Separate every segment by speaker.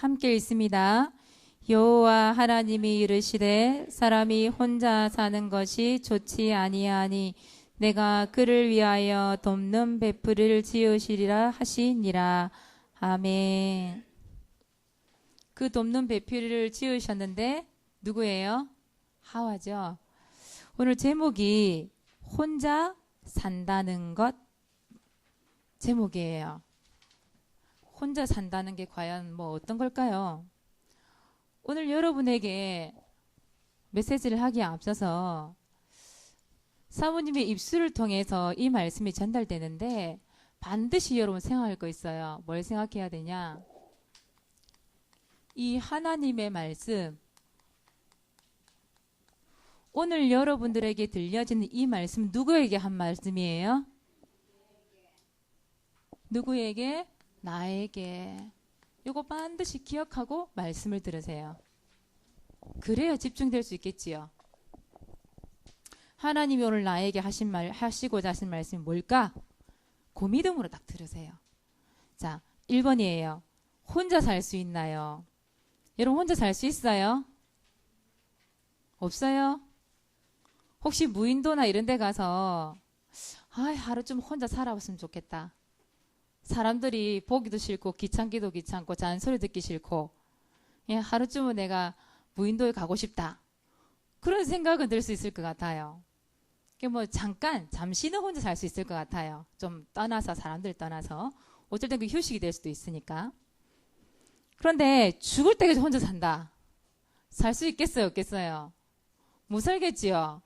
Speaker 1: 함께 읽습니다. 여호와 하나님이 이르시되 사람이 혼자 사는 것이 좋지 아니하니 내가 그를 위하여 돕는 배풀이를 지으시리라 하시니라. 아멘. 그 돕는 배풀이를 지으셨는데 누구예요? 하와죠. 오늘 제목이 혼자 산다는 것 제목이에요. 혼자 산다는 게 과연 뭐 어떤 걸까요? 오늘 여러분에게 메시지를 하기에 앞서서 사모님의 입술을 통해서 이 말씀이 전달되는데 반드시 여러분 생각할 거 있어요. 뭘 생각해야 되냐? 이 하나님의 말씀, 오늘 여러분들에게 들려지는 이 말씀 누구에게 한 말씀이에요? 누구에게? 나에게. 이거 반드시 기억하고 말씀을 들으세요. 그래야 집중될 수 있겠지요. 하나님이 오늘 나에게 하시고자 하신 말씀이 뭘까? 그 믿음으로 딱 들으세요. 자, 1번이에요. 혼자 살 수 있나요? 여러분 혼자 살 수 있어요? 없어요? 혹시 무인도나 이런 데 가서 하루 좀 혼자 살아봤으면 좋겠다. 사람들이 보기도 싫고 귀찮기도 귀찮고 잔소리 듣기 싫고 하루쯤은 내가 무인도에 가고 싶다. 그런 생각은 들 수 있을 것 같아요. 뭐 잠시는 혼자 살 수 있을 것 같아요. 좀 떠나서 사람들 떠나서 어쩔 땐 그 휴식이 될 수도 있으니까. 그런데 죽을 때까지 혼자 산다. 살 수 있겠어요? 없겠어요? 못 살겠지요?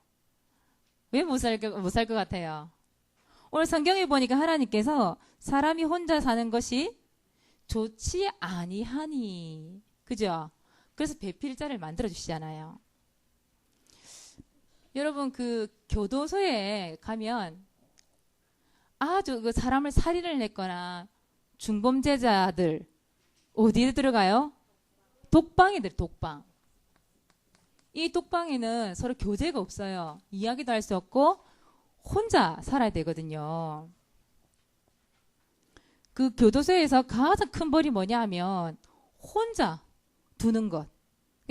Speaker 1: 왜 못 살 것 같아요? 오늘 성경에 보니까 하나님께서 사람이 혼자 사는 것이 좋지 아니하니. 그죠? 그래서 배필자를 만들어 주시잖아요. 여러분 그 교도소에 가면 아주 그 사람을 살인을 했거나 중범죄자들 어디에 들어가요? 독방에 들어가요. 독방. 이 독방에는 서로 교제가 없어요. 이야기도 할 수 없고 혼자 살아야 되거든요. 그 교도소에서 가장 큰 벌이 뭐냐 하면 혼자 두는 것.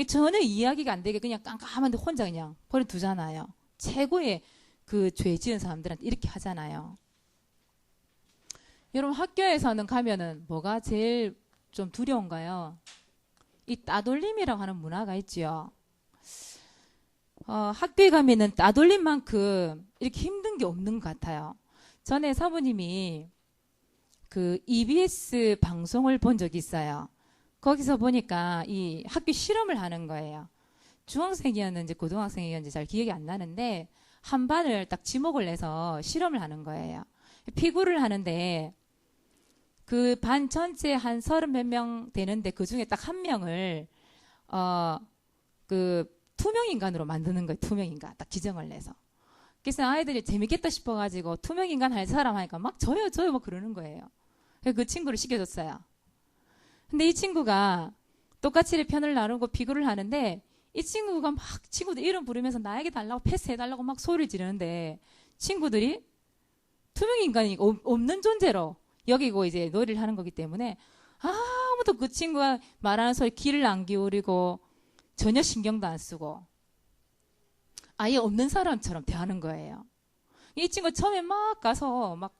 Speaker 1: 전혀 이야기가 안 되게 그냥 깜깜한데 혼자 그냥 버려두잖아요. 최고의 그 죄 지은 사람들한테 이렇게 하잖아요. 여러분 학교에서는 가면은 뭐가 제일 좀 두려운가요? 이 따돌림이라고 하는 문화가 있죠. 학교에 가면은 따돌림만큼 이렇게 힘든 게 없는 것 같아요. 전에 사부님이 그 EBS 방송을 본 적이 있어요. 거기서 보니까 이 학교 실험을 하는 거예요. 중학생이었는지 고등학생이었는지 잘 기억이 안 나는데 한 반을 딱 지목을 내서 실험을 하는 거예요. 피구를 하는데 그 반 전체 한 30몇 명 되는데 그 중에 딱 한 명을 그 투명인간으로 만드는 거예요. 투명인간 딱 지정을 내서. 그래서 아이들이 재밌겠다 싶어가지고 투명인간 할 사람 하니까 막 저요 막 그러는 거예요. 그래서 그 친구를 시켜줬어요. 근데 이 친구가 똑같이 편을 나누고 피구를 하는데 이 친구가 막 친구들 이름 부르면서 나에게 달라고 패스해달라고 막 소리를 지르는데 친구들이 투명인간이 없는 존재로 여기고 이제 놀이를 하는 거기 때문에 아무도 그 친구가 말하는 소리 귀를 안 기울이고 전혀 신경도 안 쓰고 아예 없는 사람처럼 대하는 거예요. 이 친구 처음에 막 가서 막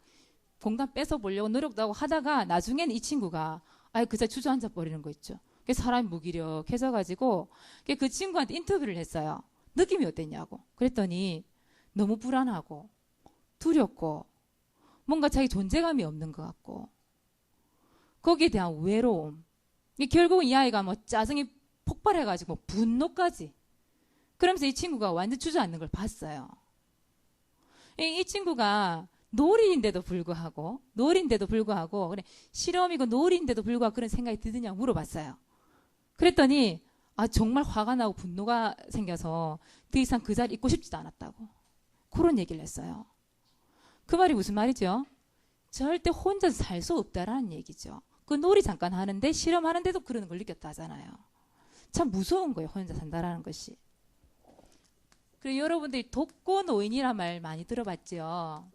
Speaker 1: 공간 뺏어 보려고 노력도 하고 하다가 나중에는 이 친구가 아예 그저 주저앉아 버리는 거 있죠. 사람이 무기력해져 가지고 그 친구한테 인터뷰를 했어요. 느낌이 어땠냐고. 그랬더니 너무 불안하고 두렵고 뭔가 자기 존재감이 없는 것 같고 거기에 대한 외로움. 결국은 이 아이가 뭐 짜증이 폭발해가지고 분노까지. 그러면서 이 친구가 완전 주저앉는 걸 봤어요. 이 친구가 놀이인데도 불구하고 그래 실험이고 놀이인데도 불구하고 그런 생각이 드느냐고 물어봤어요. 그랬더니 정말 화가 나고 분노가 생겨서 더 이상 그 자리 있고 싶지도 않았다고 그런 얘기를 했어요. 그 말이 무슨 말이죠? 절대 혼자 살 수 없다라는 얘기죠. 그 놀이 잠깐 하는데 실험하는데도 그러는 걸 느꼈다 하잖아요. 참 무서운 거예요. 혼자 산다라는 것이. 그리고 여러분들이 독거노인이란 말 많이 들어봤죠?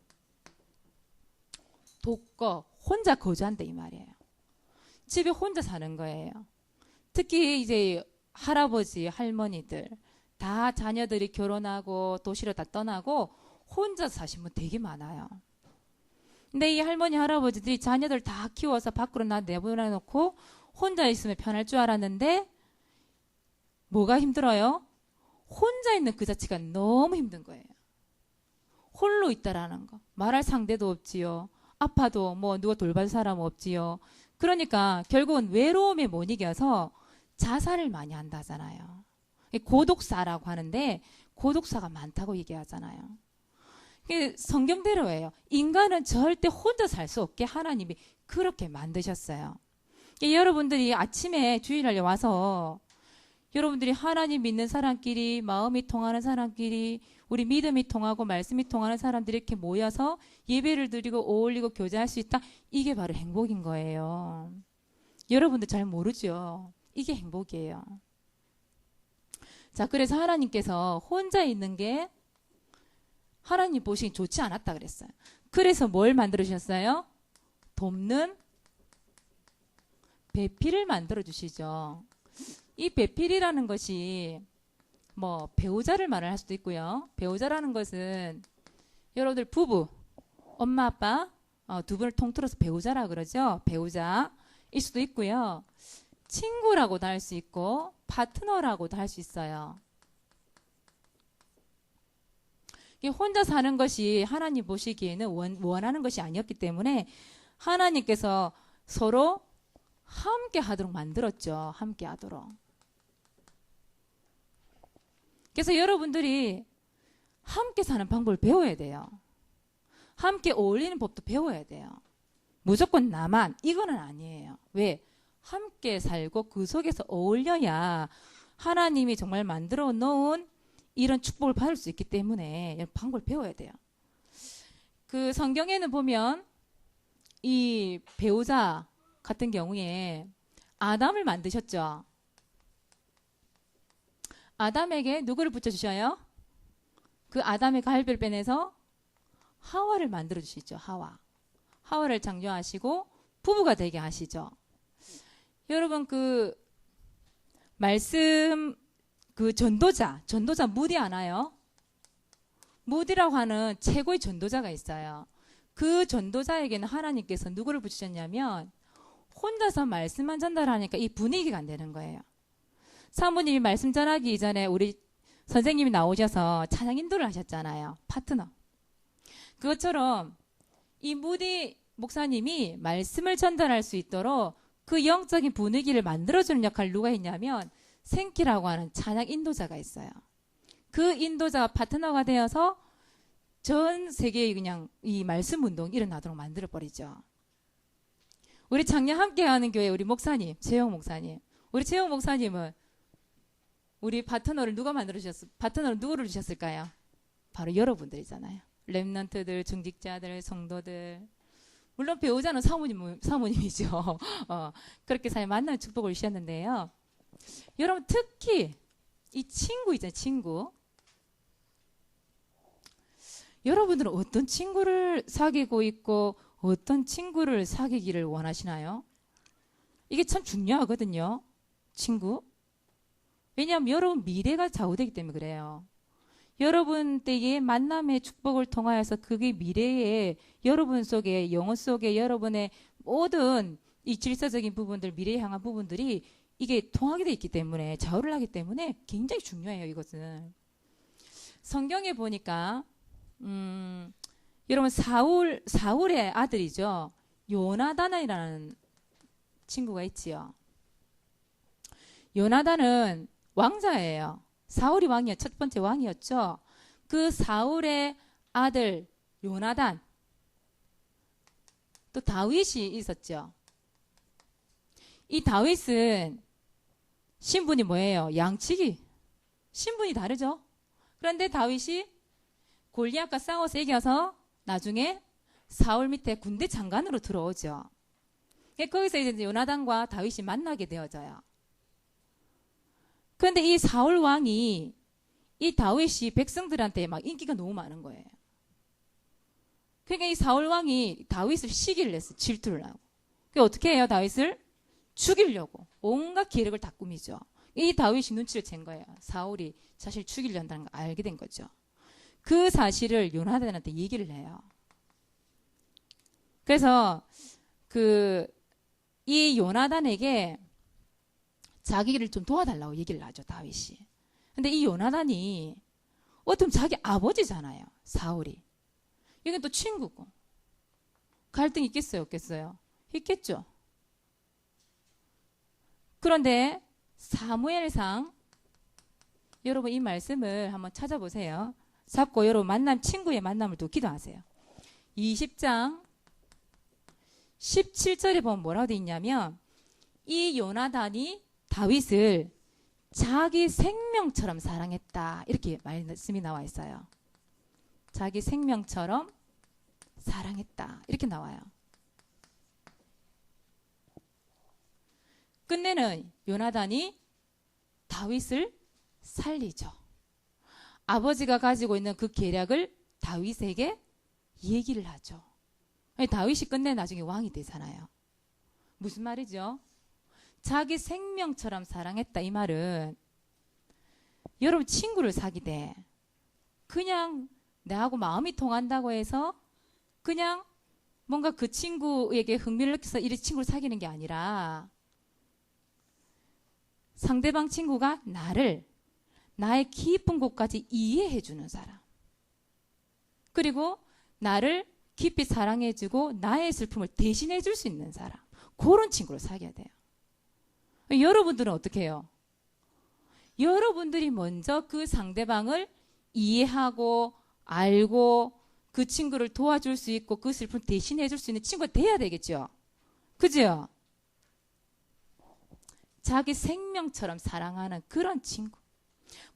Speaker 1: 독거, 혼자 거주한다 이 말이에요. 집에 혼자 사는 거예요. 특히 이제 할아버지, 할머니들 다 자녀들이 결혼하고 도시로 다 떠나고 혼자 사신 분 되게 많아요. 근데 이 할머니, 할아버지들이 자녀들 다 키워서 밖으로 내보내놓고 혼자 있으면 편할 줄 알았는데 뭐가 힘들어요? 혼자 있는 그 자체가 너무 힘든 거예요. 홀로 있다라는 거. 말할 상대도 없지요. 아파도 뭐 누가 돌볼 사람 없지요. 그러니까 결국은 외로움에 못 이겨서 자살을 많이 한다잖아요. 고독사라고 하는데 고독사가 많다고 얘기하잖아요. 성경대로예요. 인간은 절대 혼자 살 수 없게 하나님이 그렇게 만드셨어요. 여러분들이 아침에 주일날에 와서 여러분들이 하나님 믿는 사람끼리, 마음이 통하는 사람끼리, 우리 믿음이 통하고 말씀이 통하는 사람들이 이렇게 모여서 예배를 드리고 어울리고 교제할 수 있다. 이게 바로 행복인 거예요. 여러분들 잘 모르죠. 이게 행복이에요. 자, 그래서 하나님께서 혼자 있는 게 하나님 보시기 좋지 않았다 그랬어요. 그래서 뭘 만들어주셨어요? 돕는 배필을 만들어 주시죠. 이 배필이라는 것이 뭐 배우자를 말을 할 수도 있고요. 배우자라는 것은 여러분들 부부, 엄마, 아빠 두 분을 통틀어서 배우자라 그러죠. 배우자일 수도 있고요. 친구라고도 할 수 있고 파트너라고도 할 수 있어요. 혼자 사는 것이 하나님 보시기에는 원하는 것이 아니었기 때문에 하나님께서 서로 함께 하도록 만들었죠. 함께 하도록. 그래서 여러분들이 함께 사는 방법을 배워야 돼요. 함께 어울리는 법도 배워야 돼요. 무조건 나만 이거는 아니에요. 왜? 함께 살고 그 속에서 어울려야 하나님이 정말 만들어 놓은 이런 축복을 받을 수 있기 때문에 방법을 배워야 돼요. 그 성경에는 보면 이 배우자 같은 경우에 아담을 만드셨죠. 아담에게 누구를 붙여주셔요? 그 아담의 갈비를 빼내서 하와를 만들어 주시죠. 하와를 창조하시고 부부가 되게 하시죠. 여러분 그 말씀 그 전도자 무디 아나요? 무디라고 하는 최고의 전도자가 있어요. 그 전도자에게는 하나님께서 누구를 붙이셨냐면 혼자서 말씀만 전달하니까 이 분위기가 안 되는 거예요. 사모님이 말씀 전하기 이전에 우리 선생님이 나오셔서 찬양 인도를 하셨잖아요. 파트너. 그것처럼 이 무디 목사님이 말씀을 전달할 수 있도록 그 영적인 분위기를 만들어주는 역할을 누가 했냐면 생키라고 하는 찬양 인도자가 있어요. 그 인도자가 파트너가 되어서 전 세계에 그냥 이 말씀 운동이 일어나도록 만들어버리죠. 우리 작년 함께하는 교회 우리 목사님, 최영 목사님. 우리 최영 목사님은 우리 파트너를 파트너를 누구를 주셨을까요? 바로 여러분들이잖아요. 렘넌트들, 중직자들, 성도들. 물론 배우자는 사모님이죠. 그렇게 사이 만나는 축복을 주셨는데요. 여러분 특히 이 친구 있잖아요. 친구. 여러분들은 어떤 친구를 사귀고 있고 어떤 친구를 사귀기를 원하시나요? 이게 참 중요하거든요. 친구. 왜냐하면 여러분 미래가 좌우되기 때문에 그래요. 여러분 댁의 만남의 축복을 통하여서 그게 미래에 여러분 속에 영혼 속에 여러분의 모든 이 질서적인 부분들 미래에 향한 부분들이 이게 통하게 돼 있기 때문에 좌우를 하기 때문에 굉장히 중요해요. 이것은 성경에 보니까 여러분 사울의 아들이죠. 요나단이라는 친구가 있지요. 요나단은 왕자예요. 사울이 첫 번째 왕이었죠. 그 사울의 아들 요나단 또 다윗이 있었죠. 이 다윗은 신분이 뭐예요? 양치기. 신분이 다르죠. 그런데 다윗이 골리앗과 싸워서 이겨서 나중에 사울 밑에 군대 장관으로 들어오죠. 거기서 이제 요나단과 다윗이 만나게 되어져요. 그런데 이 사울 왕이 이 다윗이 백성들한테 막 인기가 너무 많은 거예요. 그러니까 이 사울 왕이 다윗을 시기를 냈어요. 질투를 하고. 그러니까 어떻게 해요? 다윗을 죽이려고 온갖 계략을 다 꾸미죠. 이 다윗이 눈치를 챈 거예요. 사울이 자신을 죽이려 한다는 걸 알게 된 거죠. 그 사실을 요나단한테 얘기를 해요. 그래서 이 요나단에게 자기를 좀 도와달라고 얘기를 하죠, 다윗이. 근데 이 요나단이 어떻게 자기 아버지잖아요, 사울이. 이건 또 친구고. 갈등이 있겠어요, 없겠어요? 있겠죠. 그런데 사무엘상 여러분 이 말씀을 한번 찾아보세요. 잡고 여러분 친구의 만남을 또 기도하세요. 20장 17절에 보면 뭐라고 되어 있냐면 이 요나단이 다윗을 자기 생명처럼 사랑했다. 이렇게 말씀이 나와 있어요. 자기 생명처럼 사랑했다. 이렇게 나와요. 끝내는 요나단이 다윗을 살리죠. 아버지가 가지고 있는 그 계략을 다윗에게 얘기를 하죠. 다윗이 끝내 나중에 왕이 되잖아요. 무슨 말이죠? 자기 생명처럼 사랑했다 이 말은 여러분 친구를 사귀되 그냥 나하고 마음이 통한다고 해서 그냥 뭔가 그 친구에게 흥미를 느껴서 이 친구를 사귀는 게 아니라 상대방 친구가 나의 깊은 곳까지 이해해주는 사람, 그리고 나를 깊이 사랑해주고 나의 슬픔을 대신해줄 수 있는 사람, 그런 친구를 사귀어야 돼요. 여러분들은 어떻게 해요? 여러분들이 먼저 그 상대방을 이해하고 알고 그 친구를 도와줄 수 있고 그 슬픔을 대신해줄 수 있는 친구가 돼야 되겠죠. 그죠? 자기 생명처럼 사랑하는 그런 친구,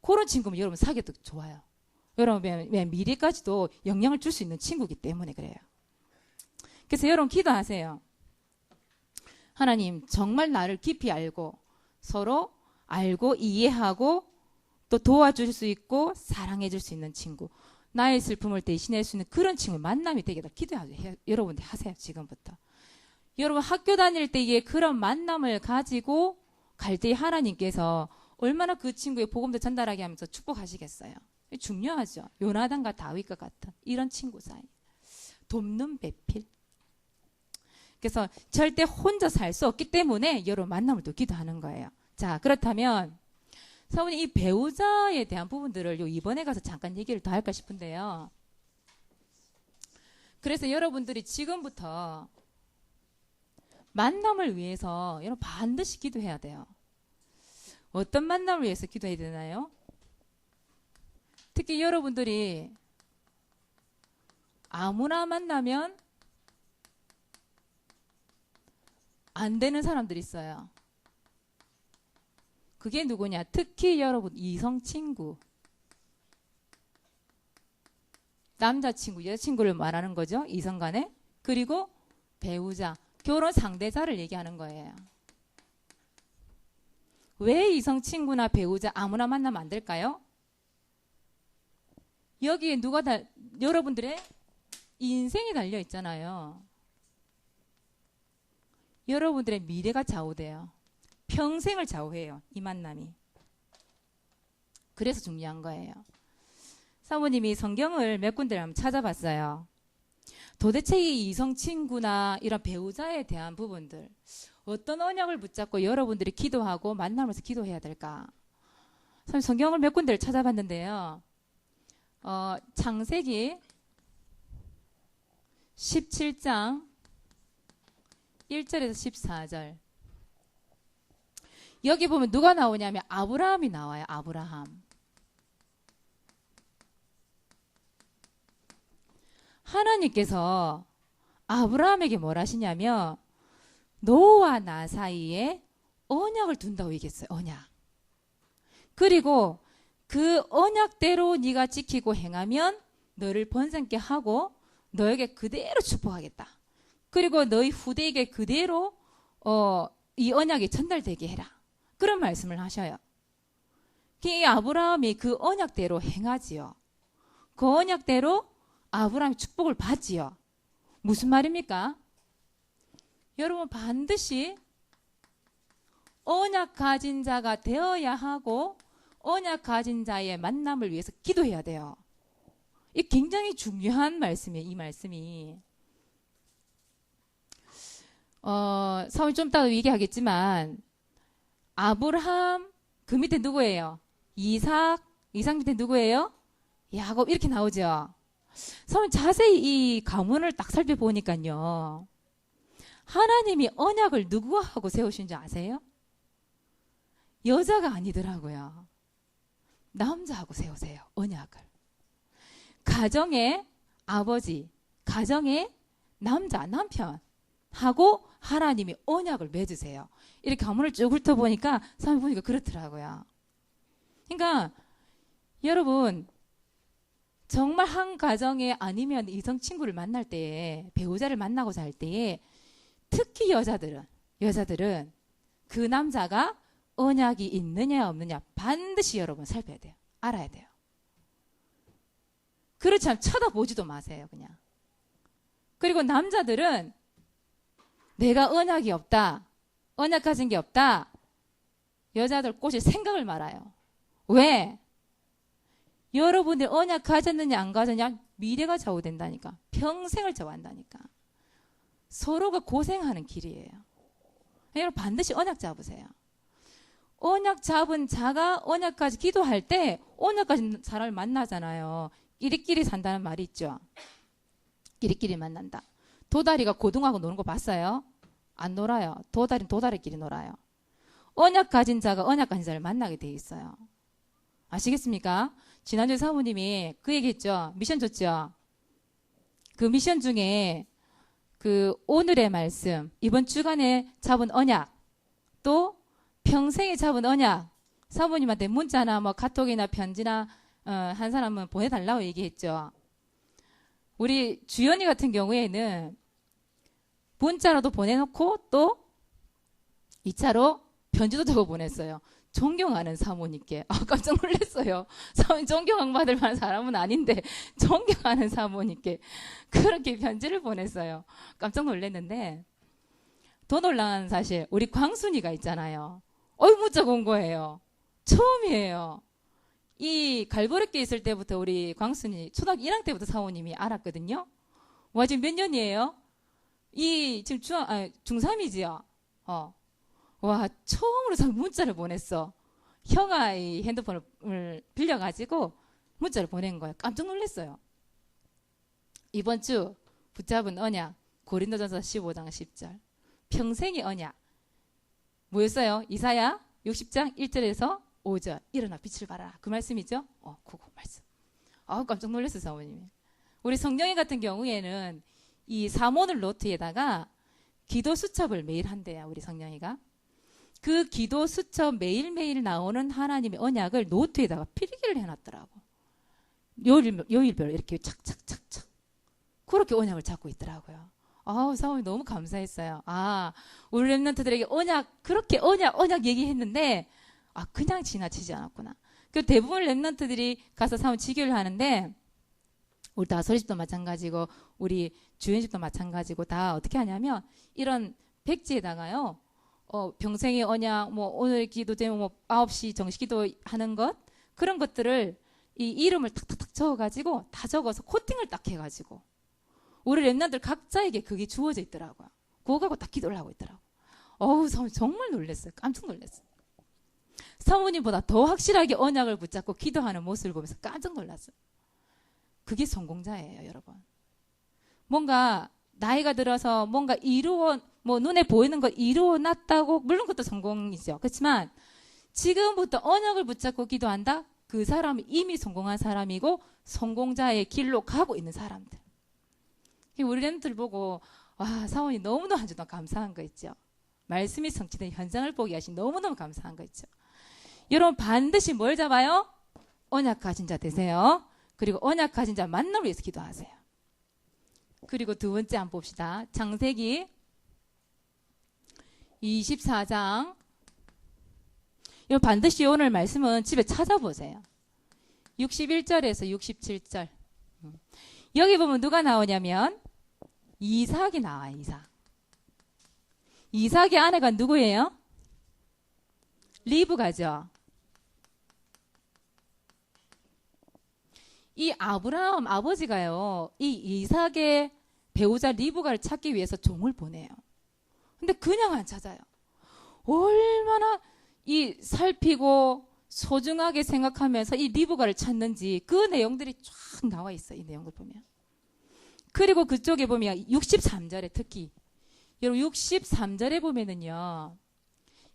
Speaker 1: 그런 친구면 여러분 사귀어도 좋아요. 여러분 미래까지도 영향을 줄 수 있는 친구이기 때문에 그래요. 그래서 여러분 기도하세요. 하나님 정말 나를 깊이 알고 서로 알고 이해하고 또 도와줄 수 있고 사랑해 줄 수 있는 친구, 나의 슬픔을 대신할 수 있는 그런 친구 만남이 되게 다 기도하세요. 여러분들 하세요. 지금부터. 여러분 학교 다닐 때에 그런 만남을 가지고 갈 때 하나님께서 얼마나 그 친구의 복음도 전달하게 하면서 축복하시겠어요. 중요하죠. 요나단과 다윗과 같은 이런 친구 사이. 돕는 배필. 그래서 절대 혼자 살 수 없기 때문에 여러분 만남을 또 기도하는 거예요. 자, 그렇다면 사모님 이 배우자에 대한 부분들을 이번에 가서 잠깐 얘기를 더 할까 싶은데요. 그래서 여러분들이 지금부터 만남을 위해서 여러분 반드시 기도해야 돼요. 어떤 만남을 위해서 기도해야 되나요? 특히 여러분들이 아무나 만나면 안 되는 사람들이 있어요. 그게 누구냐? 특히 여러분 이성 친구, 남자친구, 여자친구를 말하는 거죠. 이성 간에. 그리고 배우자, 결혼 상대자를 얘기하는 거예요. 왜 이성 친구나 배우자 아무나 만나면 안 될까요? 여기에 여러분들의 인생이 달려 있잖아요. 여러분들의 미래가 좌우돼요. 평생을 좌우해요. 이 만남이. 그래서 중요한 거예요. 사모님이 성경을 몇 군데를 한번 찾아봤어요. 도대체 이 이성 친구나 이런 배우자에 대한 부분들 어떤 언약을 붙잡고 여러분들이 기도하고 만나면서 기도해야 될까? 성경을 몇 군데를 찾아봤는데요. 창세기 17장 1절에서 14절. 여기 보면 누가 나오냐면 아브라함이 나와요. 아브라함. 하나님께서 아브라함에게 뭘 하시냐면 너와 나 사이에 언약을 둔다고 얘기했어요. 언약. 그리고 그 언약대로 네가 지키고 행하면 너를 번성케 하고 너에게 그대로 축복하겠다. 그리고 너희 후대에게 그대로 이 언약이 전달되게 해라. 그런 말씀을 하셔요. 이 아브라함이 그 언약대로 행하지요. 그 언약대로 아브라함이 축복을 받지요. 무슨 말입니까? 여러분 반드시 언약 가진 자가 되어야 하고 언약 가진 자의 만남을 위해서 기도해야 돼요. 이 굉장히 중요한 말씀이에요. 이 말씀이. 사모님 좀 이따 얘기하겠지만 아브라함 그 밑에 누구예요? 이삭 밑에 누구예요? 야곱 이렇게 나오죠. 사모님 자세히 이 가문을 딱 살펴보니까요. 하나님이 언약을 누구하고 세우신 줄 아세요? 여자가 아니더라고요. 남자하고 세우세요. 언약을. 가정의 아버지, 가정의 남편하고 하나님이 언약을 맺으세요. 이렇게 가문을 쭉 훑어보니까 사람 보니까 그렇더라고요. 그러니까 여러분 정말 한 가정에 아니면 이성 친구를 만날 때에 배우자를 만나고 살 때에 특히 여자들은 그 남자가 언약이 있느냐 없느냐 반드시 여러분 살펴야 돼요. 알아야 돼요. 그렇지 않으면 쳐다보지도 마세요. 그냥. 그리고 남자들은 내가 언약이 없다. 언약 가진 게 없다. 여자들 꼬실 생각을 말아요. 왜? 여러분들 언약 가졌느냐 안 가졌느냐 미래가 좌우된다니까. 평생을 좌우한다니까. 서로가 고생하는 길이에요. 여러분 반드시 언약 잡으세요. 언약 잡은 자가 언약까지 기도할 때 언약 가진 사람을 만나잖아요. 끼리끼리 산다는 말이 있죠. 끼리끼리 만난다. 도다리가 고등어하고 노는 거 봤어요? 안 놀아요. 도다리는 도다리끼리 놀아요. 언약 가진 자가 언약 가진 자를 만나게 돼 있어요. 아시겠습니까? 지난주에 사모님이 그 얘기했죠. 미션 줬죠. 그 미션 중에 그 오늘의 말씀, 이번 주간에 잡은 언약, 또 평생에 잡은 언약, 사모님한테 문자나 뭐 카톡이나 편지나 한 사람은 보내달라고 얘기했죠. 우리 주연이 같은 경우에는 문자로도 보내놓고 또 2차로 편지도 적어 보냈어요. 존경하는 사모님께. 깜짝 놀랐어요. 존경받을 만한 사람은 아닌데 존경하는 사모님께 그렇게 편지를 보냈어요. 깜짝 놀랐는데 더 놀라운 사실 우리 광순이가 있잖아요. 문자가 온 거예요. 처음이에요. 이 갈보리께 있을 때부터 우리 광순이 초등학교 1학년 때부터 사모님이 알았거든요. 와 지금 몇 년이에요? 지금 중3이지요. 와 처음으로 문자를 보냈어. 형아 이 핸드폰을 빌려가지고 문자를 보낸 거예요. 깜짝 놀랐어요. 이번 주 붙잡은 언약 고린도전서 15장 10절 평생의 언약 뭐였어요? 이사야 60장 1절에서 5절 일어나 빛을 발하라 그 말씀이죠? 그거 말씀. 깜짝 놀랐어요 사모님이. 우리 성령이 같은 경우에는 이 사모늘 노트에다가 기도 수첩을 매일 한대요. 우리 성령이가. 그 기도 수첩 매일매일 나오는 하나님의 언약을 노트에다가 필기를 해놨더라고. 요일별로 이렇게 착착착착 그렇게 언약을 잡고 있더라고요. 사모님 너무 감사했어요. 우리 렘넌트들에게 그렇게 언약 얘기했는데 그냥 지나치지 않았구나. 그 대부분 렘넌트들이 가서 사모님 지교를 하는데 우리 다솔집도 마찬가지고 우리 주연집도 마찬가지고 다 어떻게 하냐면 이런 백지에다가요. 평생의 언약, 오늘 기도 제목 9시 정식 기도 하는 것, 그런 것들을 이 이름을 탁탁탁 적어가지고 다 적어서 코팅을 딱 해가지고 우리 렘넌트들 각자에게 그게 주어져 있더라고요. 그거 갖고 딱 기도를 하고 있더라고요. 사모님 정말 놀랐어요. 깜짝 놀랐어요. 사모님보다 더 확실하게 언약을 붙잡고 기도하는 모습을 보면서 깜짝 놀랐어요. 그게 성공자예요, 여러분. 뭔가 나이가 들어서 뭔가 눈에 보이는 거 이루어놨다고, 물론 그것도 성공이죠. 그렇지만 지금부터 언약을 붙잡고 기도한다? 그 사람이 이미 성공한 사람이고 성공자의 길로 가고 있는 사람들. 우리 렘들 보고 사모님 너무너무 한주도 감사한 거 있죠. 말씀이 성취된 현장을 보게 하신 너무너무 감사한 거 있죠. 여러분 반드시 뭘 잡아요? 언약 가진 자 되세요. 그리고 언약 가진 자 만남을 위해서 기도하세요. 그리고 두 번째 한번 봅시다. 창세기 24장. 이거 반드시 오늘 말씀은 집에 찾아보세요. 61절에서 67절. 여기 보면 누가 나오냐면 이삭이 나와요. 이삭의 아내가 누구예요? 리브가죠. 이 아브라함 아버지가요, 이 이삭의 배우자 리브가를 찾기 위해서 종을 보내요. 근데 그냥 안 찾아요. 얼마나 이 살피고 소중하게 생각하면서 이 리브가를 찾는지 그 내용들이 쫙 나와 있어요. 이 내용을 보면. 그리고 그쪽에 보면 63절에 특히 여러분 63절에 보면은요,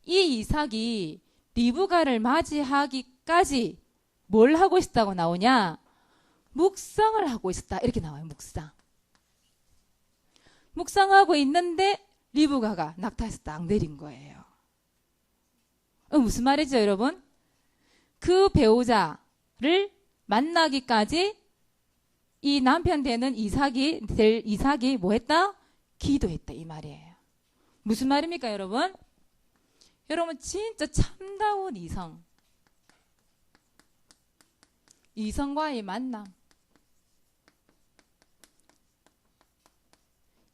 Speaker 1: 이 이삭이 리브가를 맞이하기까지 뭘 하고 있었다고 나오냐? 묵상을 하고 있었다. 이렇게 나와요. 묵상. 묵상하고 있는데 리브가가 낙타에서 딱 내린 거예요. 무슨 말이죠, 여러분? 그 배우자를 만나기까지 이 남편 되는 이삭이 뭐 했다? 기도했다, 이 말이에요. 무슨 말입니까, 여러분? 여러분, 진짜 참다운 이성과의 만남.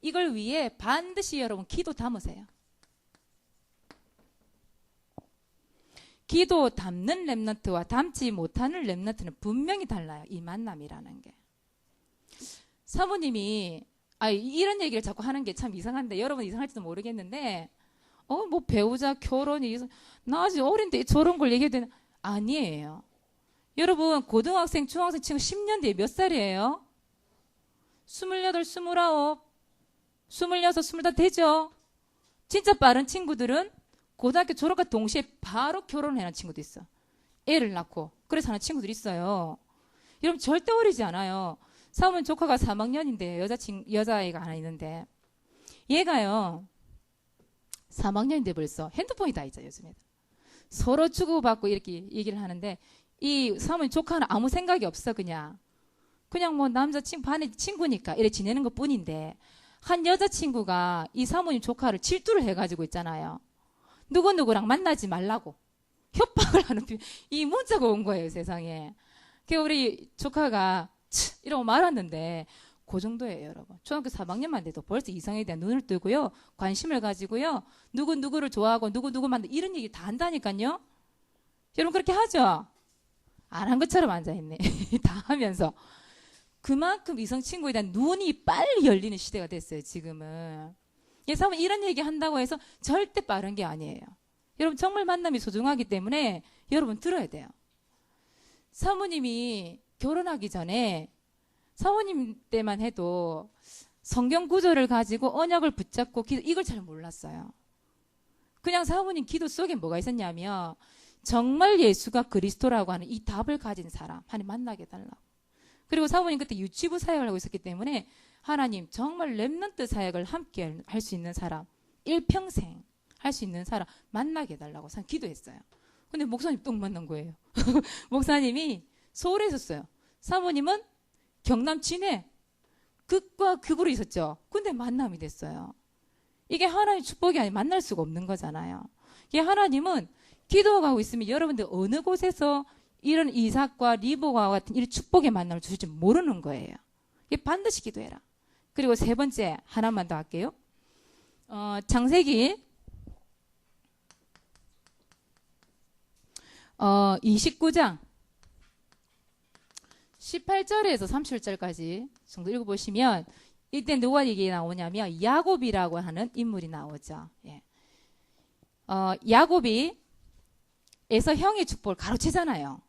Speaker 1: 이걸 위해 반드시 여러분 기도 담으세요. 기도 담는 렘넌트와 담지 못하는 렘넌트는 분명히 달라요. 이 만남이라는 게. 사모님이 이런 얘기를 자꾸 하는 게 참 이상한데 여러분 이상할지도 모르겠는데 뭐 배우자 결혼이 나 아직 어린데 저런 걸 얘기해도 되나? 아니에요. 여러분 고등학생 중학생 친구 10년 뒤에 몇 살이에요? 28, 29, 26, 25 되죠? 진짜 빠른 친구들은 고등학교 졸업과 동시에 바로 결혼을 해놓은 친구도 있어. 애를 낳고 그래서 하는 친구들이 있어요. 여러분 절대 어리지 않아요. 사모님 조카가 3학년인데 여자아이가 하나 있는데 얘가요 3학년인데 벌써 핸드폰이 다 있죠. 요즘에 서로 주고받고 이렇게 얘기를 하는데 이 사모님 조카는 아무 생각이 없어. 그냥 뭐 남자친구 반의 친구니까 이렇게 지내는 것 뿐인데 한 여자친구가 이 사모님 조카를 질투를 해가지고 있잖아요. 누구누구랑 만나지 말라고 협박을 하는 이 문자가 온 거예요. 세상에. 그래서 우리 조카가 이러고 말았는데 그 정도예요. 여러분. 초등학교 3학년만 돼도 벌써 이성에 대한 눈을 뜨고요. 관심을 가지고요. 누구를 좋아하고 누구 만나 이런 얘기 다 한다니까요. 여러분 그렇게 하죠? 안 한 것처럼 앉아있네. 다 하면서. 그만큼 이성 친구에 대한 눈이 빨리 열리는 시대가 됐어요. 지금은. 사모님 이런 얘기 한다고 해서 절대 빠른 게 아니에요. 여러분 정말 만남이 소중하기 때문에 여러분 들어야 돼요. 사모님이 결혼하기 전에 사모님 때만 해도 성경 구절을 가지고 언약을 붙잡고 이걸 잘 몰랐어요. 그냥 사모님 기도 속에 뭐가 있었냐면 정말 예수가 그리스도라고 하는 이 답을 가진 사람 하나님 만나게 해달라고. 그리고 사모님 그때 유치부 사역을 하고 있었기 때문에 하나님 정말 렘넌트 사역을 함께 할 수 있는 사람, 일평생 할 수 있는 사람 만나게 해달라고 기도했어요. 근데 목사님 똥 만난 거예요. 목사님이 서울에 있었어요. 사모님은 경남 진해 극과 극으로 있었죠. 근데 만남이 됐어요. 이게 하나님의 축복이 아니면 만날 수가 없는 거잖아요. 이게 하나님은 기도하고 있으면 여러분들 어느 곳에서 이런 이삭과 리브와 같은 이런 축복의 만남을 주실지 모르는 거예요. 이게 반드시 기도해라. 그리고 세 번째 하나만 더 할게요. 창세기 29장 18절에서 30절까지 정도 읽어보시면 이때 누가 얘기 나오냐면 야곱이라고 하는 인물이 나오죠. 예. 야곱이 에서 형의 축복을 가로채잖아요.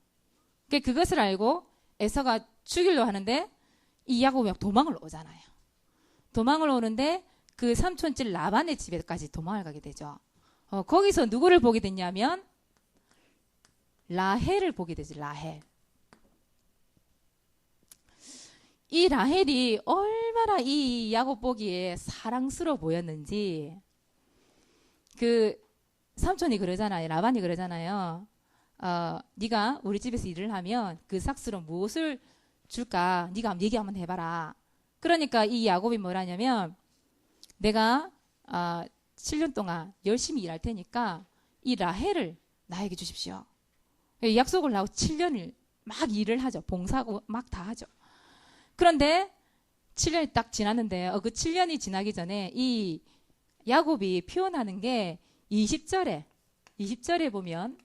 Speaker 1: 그것을 알고 에서가 죽이려 하는데 이 야곱이 도망을 오잖아요. 도망을 오는데 그 삼촌집 라반의 집에까지 도망을 가게 되죠. 거기서 누구를 보게 됐냐면 라헬을 보게 되지. 라헬. 이 라헬이 얼마나 이 야곱 보기에 사랑스러워 보였는지 그 삼촌이 그러잖아요. 라반이 그러잖아요. 네가 우리 집에서 일을 하면 그 삭스로 무엇을 줄까? 네가 한번 얘기 한번 해봐라. 그러니까 이 야곱이 뭐라냐면 내가 7년 동안 열심히 일할 테니까 이 라헬을 나에게 주십시오. 약속을 하고 7년을 막 일을 하죠. 봉사하고 막 다 하죠. 그런데 7년이 딱 지났는데 그 7년이 지나기 전에 이 야곱이 표현하는 게 20절에 20절에 보면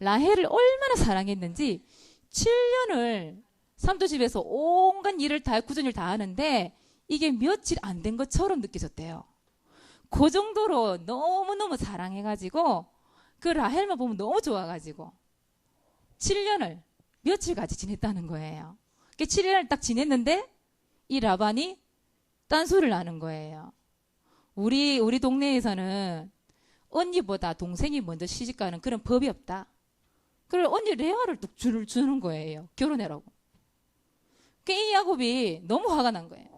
Speaker 1: 라헬을 얼마나 사랑했는지 7년을 삼도집에서 온갖 일을 다 구전을 다 하는데 이게 며칠 안 된 것처럼 느껴졌대요. 그 정도로 너무너무 사랑해가지고 그 라헬만 보면 너무 좋아가지고 7년을 며칠 같이 지냈다는 거예요. 7년을 딱 지냈는데 이 라반이 딴소리를 하는 거예요. 우리 동네에서는 언니보다 동생이 먼저 시집가는 그런 법이 없다. 그래 언니 레아를 뚝 주는 거예요. 결혼해라고. 이 야곱이 너무 화가 난 거예요.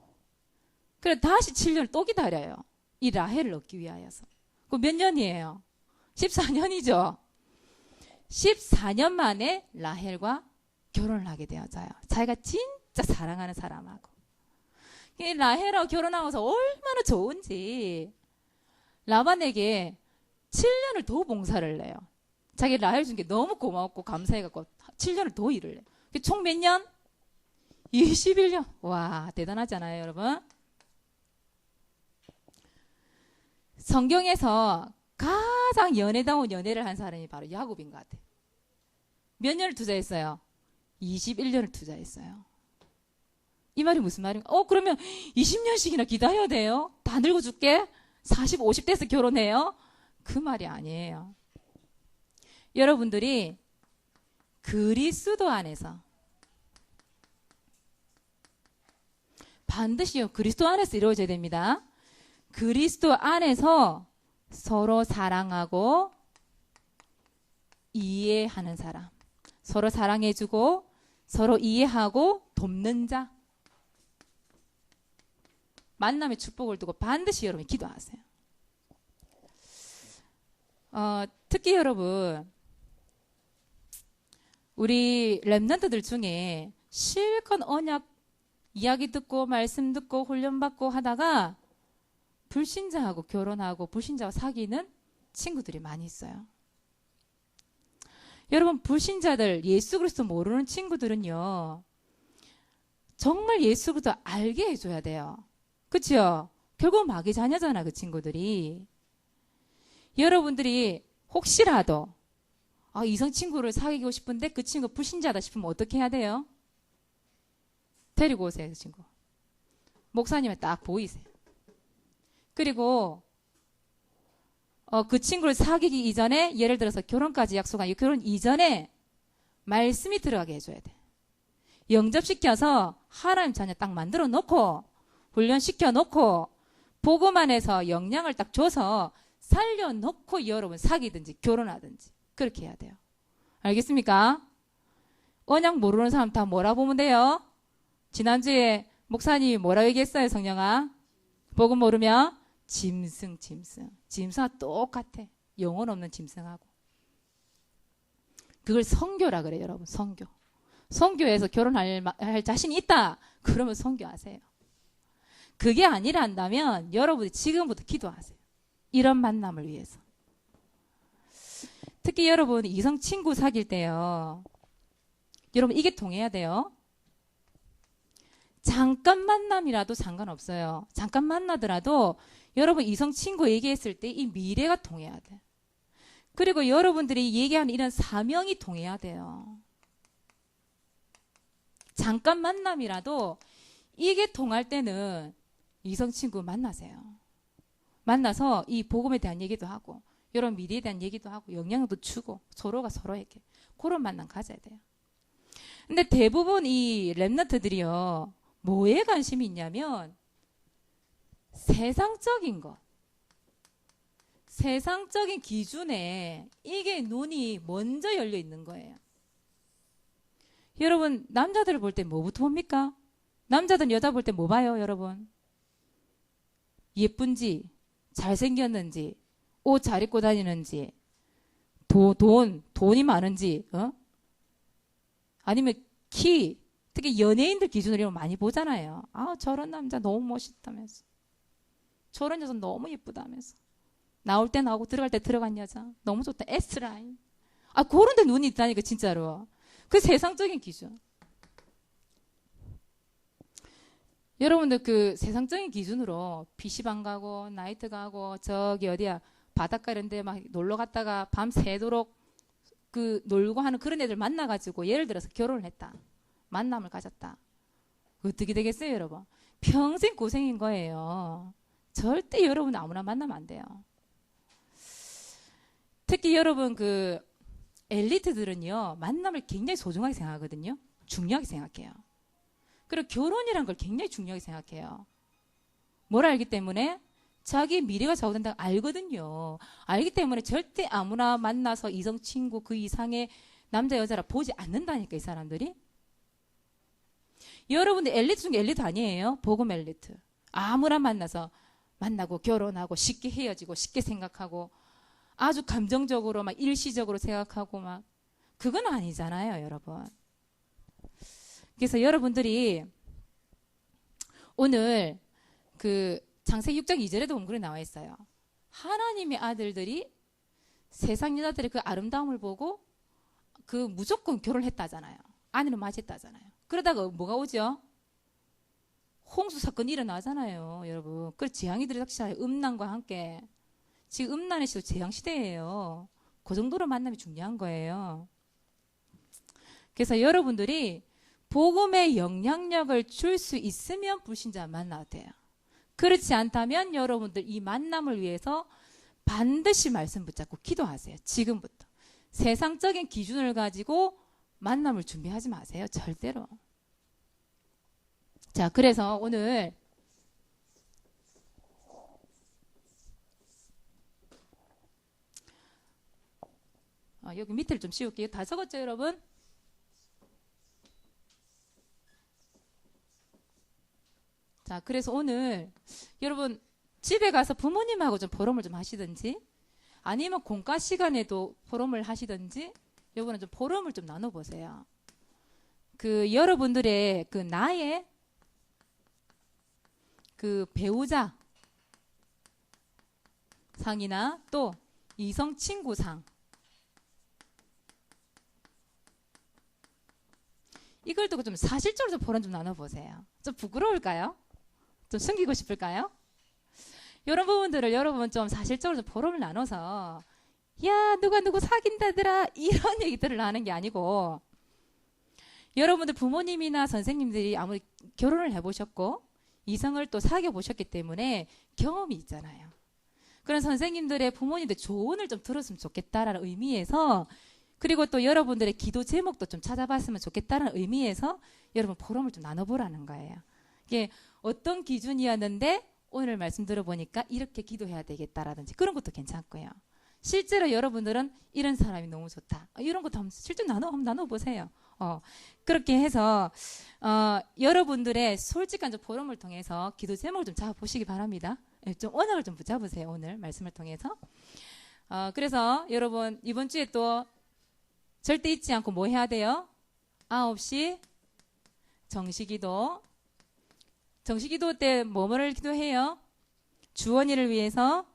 Speaker 1: 그래 다시 7년을 또 기다려요. 이 라헬을 얻기 위하여서. 그 몇 년이에요? 14년이죠. 14년 만에 라헬과 결혼을 하게 되어져요. 자기가 진짜 사랑하는 사람하고. 이 라헬하고 결혼하면서 얼마나 좋은지 라반에게 7년을 더 봉사를 해요. 자기 라헬 준 게 너무 고마웠고 감사해갖고 7년을 더 일을 해요. 총 몇 년? 21년. 와 대단하지 않아요 여러분? 성경에서 가장 연애다운 연애를 한 사람이 바로 야곱인 것 같아요. 몇 년을 투자했어요? 21년을 투자했어요. 이 말이 무슨 말인가? 그러면 20년씩이나 기다려야 돼요? 다 늙어 죽게? 40, 50대에서 결혼해요? 그 말이 아니에요. 여러분들이 그리스도 안에서 반드시요 그리스도 안에서 이루어져야 됩니다. 그리스도 안에서 서로 사랑하고 이해하는 사람, 서로 사랑해주고 서로 이해하고 돕는 자, 만남의 축복을 두고 반드시 여러분이 기도하세요. 특히 여러분 우리 렘넌트들 중에 실컷 언약 이야기 듣고 말씀 듣고 훈련받고 하다가 불신자하고 결혼하고 불신자와 사귀는 친구들이 많이 있어요. 여러분 불신자들 예수 그리스도 모르는 친구들은요 정말 예수 그리스도 알게 해줘야 돼요. 그렇죠? 결국 마귀 자녀잖아 그 친구들이. 여러분들이 혹시라도 이성 친구를 사귀고 싶은데 그 친구 불신자다 싶으면 어떻게 해야 돼요? 데리고 오세요 그 친구. 목사님을 딱 보이세요. 그리고 그 친구를 사귀기 이전에 예를 들어서 결혼까지 약속한 결혼 이전에 말씀이 들어가게 해줘야 돼. 영접시켜서 하나님 자녀 딱 만들어 놓고 훈련시켜 놓고 복음 안에서 영향을 딱 줘서 살려놓고 여러분 사귀든지 결혼하든지 그렇게 해야 돼요. 알겠습니까? 언약 모르는 사람 다 뭐라 보면 돼요? 지난주에 목사님이 뭐라고 얘기했어요 성령아? 복음 모르면 짐승과 똑같아. 영혼 없는 짐승하고. 그걸 선교라 그래요 여러분. 선교에서 결혼할 자신이 있다 그러면 선교하세요. 그게 아니라 한다면 여러분이 지금부터 기도하세요. 이런 만남을 위해서. 특히 여러분 이성 친구 사귈 때요 여러분 이게 통해야 돼요. 잠깐 만남이라도 상관없어요. 잠깐 만나더라도 여러분 이성 친구 얘기했을 때 이 미래가 통해야 돼. 그리고 여러분들이 얘기하는 이런 사명이 통해야 돼요. 잠깐 만남이라도 이게 통할 때는 이성 친구 만나세요. 만나서 이 복음에 대한 얘기도 하고 여러분 미래에 대한 얘기도 하고 영향도 주고 서로가 서로에게 그런 만남 가져야 돼요. 근데 대부분 이 렘넌트들이요 뭐에 관심이 있냐면 세상적인 것, 세상적인 기준에 이게 눈이 먼저 열려 있는 거예요. 여러분 남자들을 볼 때 뭐부터 봅니까? 남자들은 여자 볼 때 뭐 봐요 여러분? 예쁜지 잘생겼는지 옷 잘 입고 다니는지 돈이 많은지 아니면 키 특히 연예인들 기준으로 많이 보잖아요. 저런 남자 너무 멋있다면서 저런 여자 너무 예쁘다면서 나올 때 나오고 들어갈 때 들어간 여자 너무 좋다 S라인 그런 데 눈이 있다니까 진짜로. 그 세상적인 기준. 여러분들 그 세상적인 기준으로 PC방 가고 나이트 가고 저기 어디야 바닷가 이런 데 막 놀러 갔다가 밤 새도록 그 놀고 하는 그런 애들 만나가지고 예를 들어서 결혼을 했다. 만남을 가졌다. 어떻게 되겠어요, 여러분? 평생 고생인 거예요. 절대 여러분 아무나 만나면 안 돼요. 특히 여러분 그 엘리트들은요, 만남을 굉장히 소중하게 생각하거든요. 중요하게 생각해요. 그리고 결혼이란 걸 굉장히 중요하게 생각해요. 뭘 알기 때문에? 자기 미래가 좌우된다고 알거든요. 알기 때문에 절대 아무나 만나서 이성 친구 그 이상의 남자 여자라 보지 않는다니까, 이 사람들이. 여러분들 엘리트 중에 엘리트 아니에요? 복음 엘리트. 아무나 만나고 결혼하고 쉽게 헤어지고 쉽게 생각하고 아주 감정적으로 막 일시적으로 생각하고 막 그건 아니잖아요, 여러분. 그래서 여러분들이 오늘 그 창세기 6장 2절에도 보면 그렇게 나와 있어요. 하나님의 아들들이 세상 여자들의 그 아름다움을 보고 그 무조건 결혼했다잖아요. 아내를 맞았다잖아요. 그러다가 뭐가 오죠? 홍수 사건이 일어나잖아요, 여러분. 그 재앙이들이 닥치잖아요. 음란과 함께. 지금 음란의 시도 재앙 시대예요. 그 정도로 만남이 중요한 거예요. 그래서 여러분들이 복음의 영향력을 줄 수 있으면 불신자 만나도 돼요. 그렇지 않다면 여러분들 이 만남을 위해서 반드시 말씀 붙잡고 기도하세요. 지금부터. 세상적인 기준을 가지고 만남을 준비하지 마세요. 절대로. 자, 그래서 오늘 여기 밑을 좀 씌울게요. 다 적었죠, 여러분? 자, 그래서 오늘 여러분 집에 가서 부모님하고 좀 포럼을 좀 하시든지 아니면 공과 시간에도 포럼을 하시든지 여러분은 좀 포럼을 좀 나눠보세요. 그 여러분들의 그 나의 그 배우자 상이나 또 이성 친구 상 이걸 두고 좀 사실적으로 좀 포럼 좀 나눠보세요. 좀 부끄러울까요? 좀 숨기고 싶을까요? 이런 부분들을 여러분 좀 사실적으로 좀 포럼을 나눠서 야 누가 누구 사귄다더라 이런 얘기들을 하는 게 아니고 여러분들 부모님이나 선생님들이 아무리 결혼을 해보셨고 이성을 또 사귀어 보셨기 때문에 경험이 있잖아요. 그런 선생님들의 부모님들 조언을 좀 들었으면 좋겠다라는 의미에서 그리고 또 여러분들의 기도 제목도 좀 찾아봤으면 좋겠다는 의미에서 여러분 포럼을 좀 나눠보라는 거예요. 이게 어떤 기준이었는데 오늘 말씀 들어보니까 이렇게 기도해야 되겠다라든지 그런 것도 괜찮고요. 실제로 여러분들은 이런 사람이 너무 좋다. 이런 것도 한번 실제로 한번 나눠보세요. 그렇게 해서 여러분들의 솔직한 포럼을 통해서 기도 제목을 좀 잡아보시기 바랍니다. 좀 언약을 좀 붙잡으세요. 오늘 말씀을 통해서. 그래서 여러분 이번 주에 또 절대 잊지 않고 뭐 해야 돼요? 9시 정시기도. 정시기도 때 뭐를 기도해요? 주원이를 위해서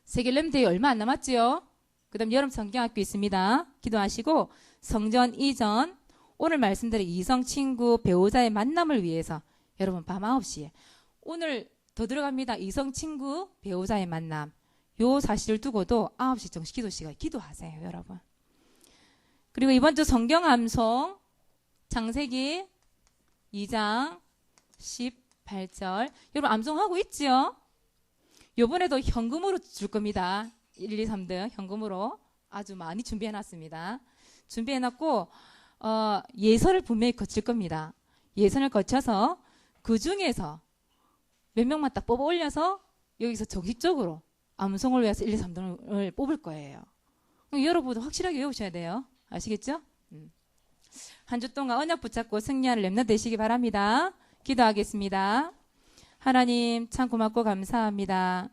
Speaker 1: 세겔렘대회 얼마 안 남았지요? 그 다음 여름 성경학교 있습니다. 기도하시고 성전 이전 오늘 말씀드린 이성 친구 배우자의 만남을 위해서 여러분 밤 9시에 오늘 더 들어갑니다. 이성 친구 배우자의 만남 요 사실을 두고도 9시 정시 기도 시간에 기도하세요. 여러분. 그리고 이번 주 성경 암송 창세기 2장 18절 여러분 암송하고 있지요? 요번에도 현금으로 줄 겁니다. 1, 2, 3등 현금으로 아주 많이 준비해놨습니다. 준비해놨고 예선을 분명히 거칠 겁니다. 예선을 거쳐서 그 중에서 몇 명만 딱 뽑아 올려서 여기서 정식적으로 암송을 위해서 1, 2, 3등을 뽑을 거예요. 여러분도 확실하게 외우셔야 돼요. 아시겠죠? 한 주 동안 언약 붙잡고 승리하는 렘넌트 되시기 바랍니다. 기도하겠습니다. 하나님 참 고맙고 감사합니다.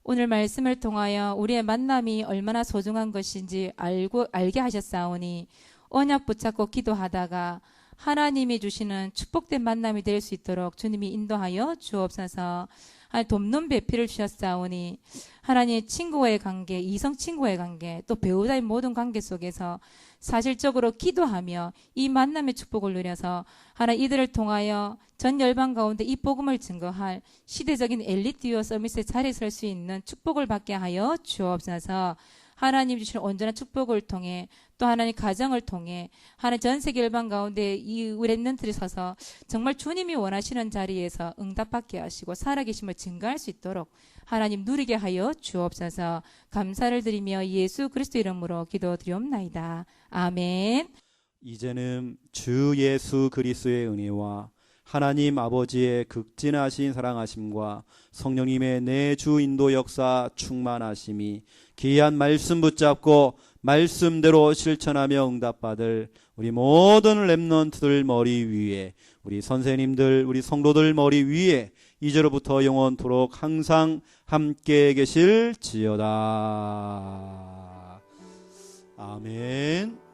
Speaker 1: 오늘 말씀을 통하여 우리의 만남이 얼마나 소중한 것인지 알게 하셨사오니 언약 붙잡고 기도하다가 하나님이 주시는 축복된 만남이 될 수 있도록 주님이 인도하여 주옵소서. 하나님 돕는 배필을 주셨사오니 하나님 친구와의 관계, 이성 친구와의 관계, 또 배우자의 모든 관계 속에서 사실적으로 기도하며 이 만남의 축복을 누려서 하나님 이들을 통하여 전 열방 가운데 이 복음을 증거할 시대적인 엘리트 듀오 서밋의 자리에 설 수 있는 축복을 받게 하여 주옵소서. 하나님 주시는 온전한 축복을 통해 또 하나님 가정을 통해 하나님 전 세계 열방 가운데 이 렘넌트들이 서서 정말 주님이 원하시는 자리에서 응답받게 하시고 살아계심을 증거할 수 있도록 하나님 누리게 하여 주옵소서. 감사를 드리며 예수 그리스도 이름으로 기도드리옵나이다. 아멘.
Speaker 2: 이제는 주 예수 그리스도의 은혜와 하나님 아버지의 극진하신 사랑하심과 성령님의 내주 인도 역사 충만하심이 귀한 말씀 붙잡고 말씀대로 실천하며 응답받을 우리 모든 렘넌트들 머리 위에, 우리 선생님들, 우리 성도들 머리 위에 이제로부터 영원토록 항상 함께 계실지어다. 아멘.